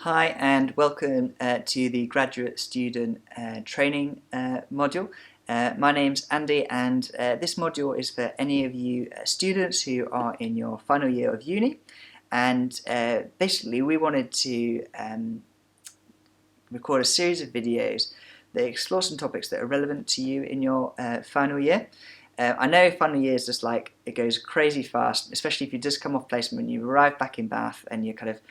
Hi and welcome to the graduate student training module. My name's Andy and this module is for any of you students who are in your final year of uni, and basically we wanted to record a series of videos that explore some topics that are relevant to you in your final year. I know final year is just like, it goes crazy fast, especially if you just come off placement and you arrive back in Bath and you're kind of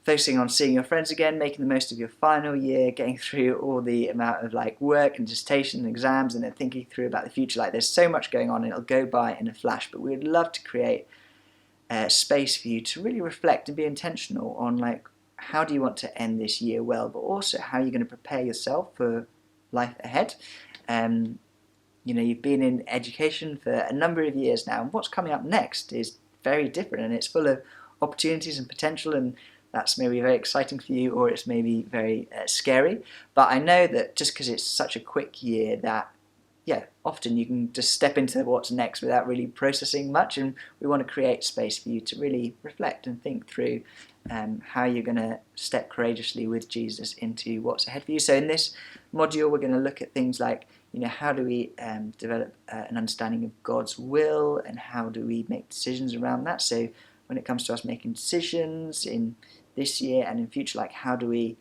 focusing on seeing your friends again, making the most of your final year, getting through all the amount of like work and dissertation and exams, and then thinking through about the future. Like, there's so much going on and it'll go by in a flash, but we would love to create space for you to really reflect and be intentional on like, how do you want to end this year well, but also how you're going to prepare yourself for life ahead. You've been in education for a number of years now, and what's coming up next is very different, and it's full of opportunities and potential, and that's maybe very exciting for you, or it's maybe very scary. But I know that just because it's such a quick year that, often you can just step into what's next without really processing much, and we want to create space for you to really reflect and think through how you're going to step courageously with Jesus into what's ahead for you. So in this module, we're going to look at things like, how do we develop an understanding of God's will, and how do we make decisions around that? So when it comes to us making decisions in this year and in future, like, how do we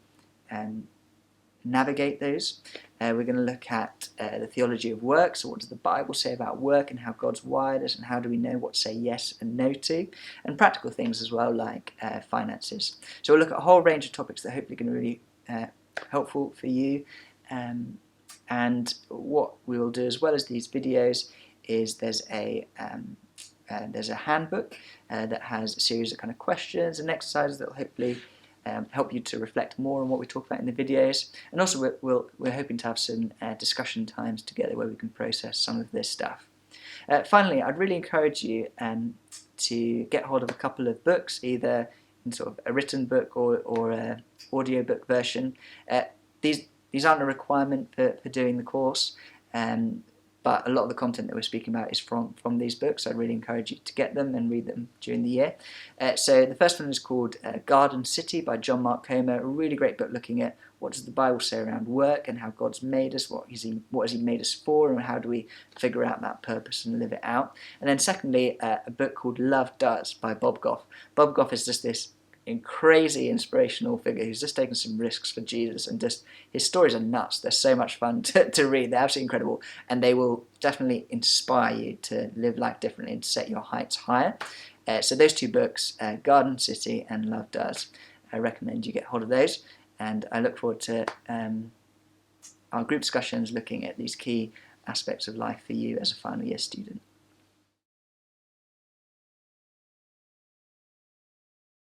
navigate those? We're going to look at the theology of work. So what does the Bible say about work and how God's wired us, and how do we know what to say yes and no to? And practical things as well, like finances. So we'll look at a whole range of topics that are hopefully going to be really helpful for you. And what we will do, as well as these videos, is there's a handbook that has a series of kind of questions and exercises that will hopefully help you to reflect more on what we talk about in the videos. And also we're hoping to have some discussion times together where we can process some of this stuff. Finally, I'd really encourage you to get hold of a couple of books, either in sort of a written book or an audio book version. These aren't a requirement for doing the course, but a lot of the content that we're speaking about is from these books. So I really encourage you to get them and read them during the year. So the first one is called Garden City by John Mark Comer, a really great book looking at what does the Bible say around work and how God's made us, what has he made us for, and how do we figure out that purpose and live it out. And then secondly, a book called Love Does by Bob Goff. Bob Goff is just this crazy inspirational figure who's just taken some risks for Jesus, and just his stories are nuts. They're so much fun to read. They're absolutely incredible, and they will definitely inspire you to live life differently and to set your heights higher. So those two books, Garden City and Love Does, I recommend you get hold of those, and I look forward to our group discussions looking at these key aspects of life for you as a final year student.